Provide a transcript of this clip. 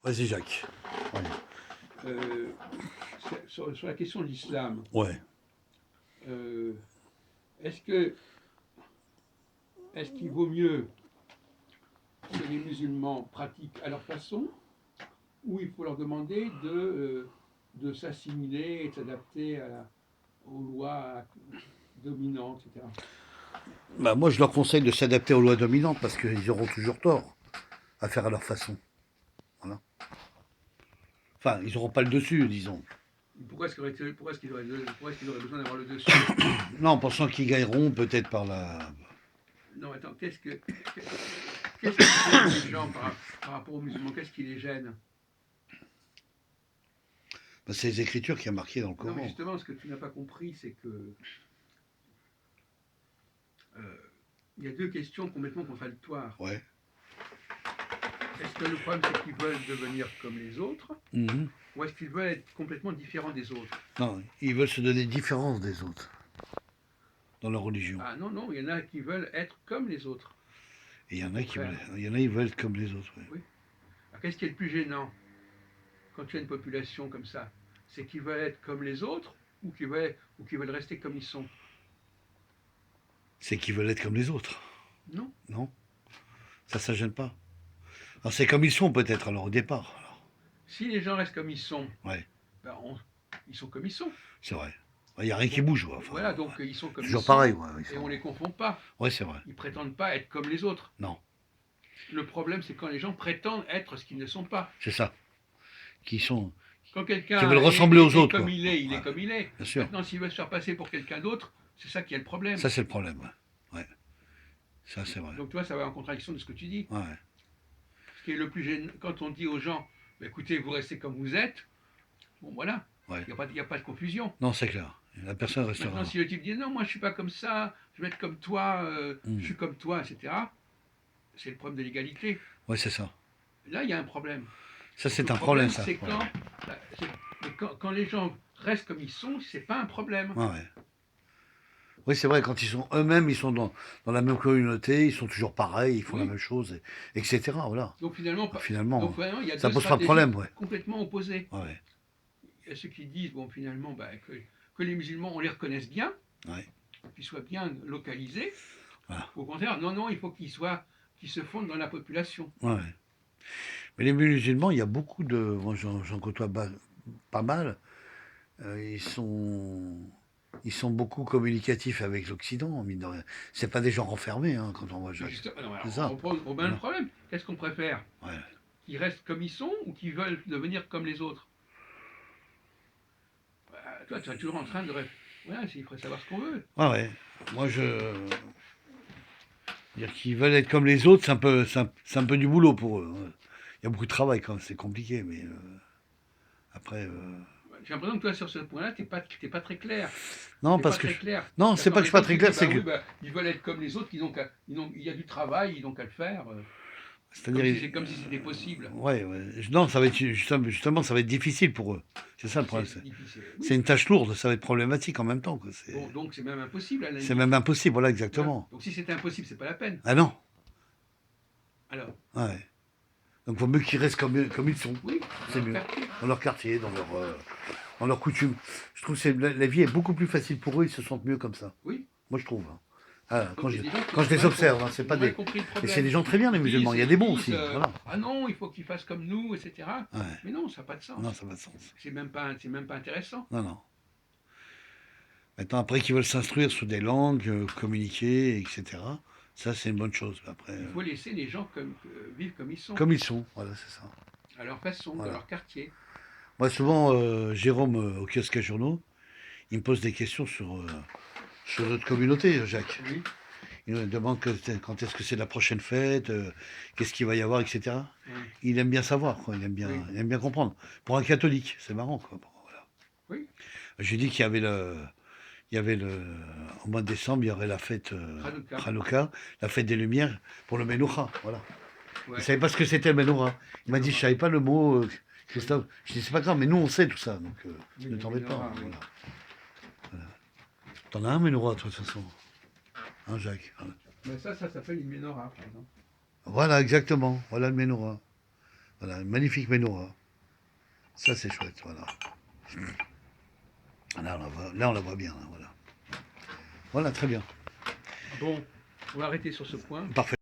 Vas-y, Jacques. Ouais. Euh, sur la question de l'islam, Ouais. euh, est-ce que est-ce qu'il vaut mieux que les musulmans pratiquent à leur façon, ou il faut leur demander de s'assimiler et de s'adapter aux lois dominantes, etc. Bah, moi, je leur conseille de s'adapter aux lois dominantes parce qu'ils auront toujours tort à faire à leur façon. Voilà. Enfin, ils n'auront pas le dessus, disons. Pourquoi est-ce qu'ils auraient besoin d'avoir le dessus? Non, en pensant qu'ils gagneront peut-être par la. Non, attends, qu'est-ce qui gêne les gens par rapport aux musulmans? Qu'est-ce qui les gêne? Bah, c'est les Écritures qui a marqué dans le Non, mais Coran. justement, ce que tu n'as pas compris, c'est que euh, il y a deux questions complètement contradictoires. Ouais. Est-ce que le problème, c'est qu'ils veulent devenir comme les autres, Mhm. ou est-ce qu'ils veulent être complètement différents des autres? Non, ils veulent se donner différence des autres dans leur religion. Ah non, non, il y en a qui veulent être comme les autres, Et il y au en a qui contraire. veulent, il y en a qui veulent être comme les autres. Ouais. Oui. Alors, qu'est-ce qui est le plus gênant quand tu as une population comme ça? C'est qu'ils veulent être comme les autres, ou qu'ils veulent rester comme ils sont? C'est qu'ils veulent être comme les autres. Non. Non, ça gêne pas. Alors, c'est comme ils sont peut-être alors au départ. Alors. Si les gens restent comme ils sont, Ouais, ben ils sont comme ils sont. c'est vrai. Il n'y a rien qui Bon, bouge. Ouais. Enfin, voilà, donc ils sont c'est comme ils toujours sont, pareil. Ouais, ils et sont... on ne les confond pas. ouais, c'est vrai. Ils prétendent pas être comme les autres. Non, Le problème, c'est quand les gens prétendent être ce qu'ils ne sont pas. c'est ça. Qui sont, Quand qui quelqu'un veulent ressembler aux est autres, comme quoi. il Ouais, est comme il est. bien sûr. Maintenant, s'il veut se faire passer pour quelqu'un d'autre, c'est ça qui est le problème. Ça, c'est le problème. Ouais. Ouais. Ça, c'est vrai. Donc, tu vois, ça va en contradiction de ce que tu dis. Ouais. Ce qui est le plus gênant, quand on dit aux gens, bah, écoutez, vous restez comme vous êtes, bon, voilà, Ouais. il n'y a pas de confusion. Non, c'est clair. La personne Maintenant, restera. si le type dit, non, moi, je ne suis pas comme ça, je vais être comme toi, je Hmm. suis comme toi, etc., c'est le problème de l'égalité. Ouais, c'est ça. Là, il y a un problème. Ça, Donc, c'est le un problème, problème, ça. c'est Ouais. quand les gens restent comme ils sont, c'est pas un problème. Ouais, ouais. Oui, c'est vrai, quand ils sont eux-mêmes, ils sont dans la même communauté, ils sont toujours pareils, ils font la Oui. même chose, etc. Voilà. Donc finalement, Finalement, il y a ça deux posera de stratégies problème, ouais. complètement opposées. Ouais, Il y a ceux qui disent, bon, finalement, bah, que les musulmans, on les reconnaisse bien, ouais. qu'ils soient bien localisés. Voilà. Au contraire, non, non, il faut qu'ils se fondent dans la population. Ouais. Mais les musulmans, il y a beaucoup de. Moi, j'en côtoie pas mal. Ils sont beaucoup communicatifs avec l'Occident, mine de rien. C'est pas des gens renfermés, hein, quand on voit Mais Jacques. justement, C'est alors, ça. on pose bien le Voilà. problème. Qu'est-ce qu'on préfère? Ouais. Qu'ils restent comme ils sont ou qu'ils veulent devenir comme les autres? Bah, toi, tu es toujours en train de... Voilà, il faudrait savoir ce qu'on veut. Ouais, ouais. Moi, dire qu'ils veulent être comme les autres, c'est un peu du boulot pour eux. Hein. Il y a beaucoup de travail quand même, c'est compliqué, mais après. J'ai l'impression que toi, sur ce point-là, t'es pas très clair. Non, T'es parce pas que. très clair. Non, c'est pas D'accord. que je Et suis pas toi, très tu clair, dis, c'est bah que. oui, bah, ils veulent être comme les autres, il y a du travail, ils n'ont qu'à le faire. C'est-à-dire. Comme si c'était possible. Ouais, ouais. Non, ça va être. Justement, ça va être difficile pour eux. C'est ça le problème. C'est difficile. C'est Oui. une tâche lourde, ça va être problématique en même temps. Quoi. Bon, donc c'est même impossible à la C'est limite. même impossible, voilà, Voilà. exactement. Donc si c'était impossible, c'est pas la peine. Ah non. Alors, Ouais. Donc, il vaut mieux qu'ils restent comme ils sont. oui, C'est alors mieux. faire pire. Dans leur quartier, dans leur coutume. Je trouve que la vie est beaucoup plus facile pour eux, ils se sentent mieux comme ça. Oui. Moi, je trouve. Hein. Ah, Donc il y a des gens quand je les observe, hein, c'est qui pas ont mal des. compris le Et c'est problème. des gens très bien, les musulmans. Il y a des bons Ils aussi. disent Voilà. ah non, il faut qu'ils fassent comme nous, etc. Ouais. Mais non, ça n'a pas de sens. Non, ça n'a pas de sens. C'est même pas intéressant. Non, non. Maintenant, après, qu'ils veulent s'instruire sur des langues, communiquer, etc. Ça, c'est une bonne chose. Après, Il faut laisser les gens vivre comme ils sont, comme ils sont. Voilà, c'est ça. à leur façon, dans Voilà. leur quartier. Moi, souvent, Jérôme, au kiosque à journaux, il me pose des questions sur notre communauté, Jacques. Oui. Il me demande quand est-ce que c'est la prochaine fête, qu'est-ce qu'il va y avoir, etc. Oui. Il aime bien savoir, quoi. Oui. Il aime bien comprendre. Pour un catholique, c'est marrant, quoi. Bon, voilà. Oui. J'ai dit qu'il y avait au mois de décembre, il y aurait la fête Hanouka. Hanouka, la fête des Lumières, pour le Menorah, voilà. Il ne Ouais. savait pas ce que c'était le Menorah. Il m'a dit, je ne savais pas le mot, Christophe. Je dis, c'est pas grave, mais nous, on sait tout ça, donc Oui, ne le t'embête pas. Menorah, oui. Voilà. Voilà. T'en as un Menorah, toi, de toute façon. Hein, Jacques? Voilà. Mais ça s'appelle une menorah, par exemple. Voilà, exactement. Voilà le Menorah. Voilà, une magnifique menorah. Ça, c'est chouette, voilà. Là, on la voit bien, là, voilà. Voilà, très bien. Bon, on va arrêter sur ce point. Parfait.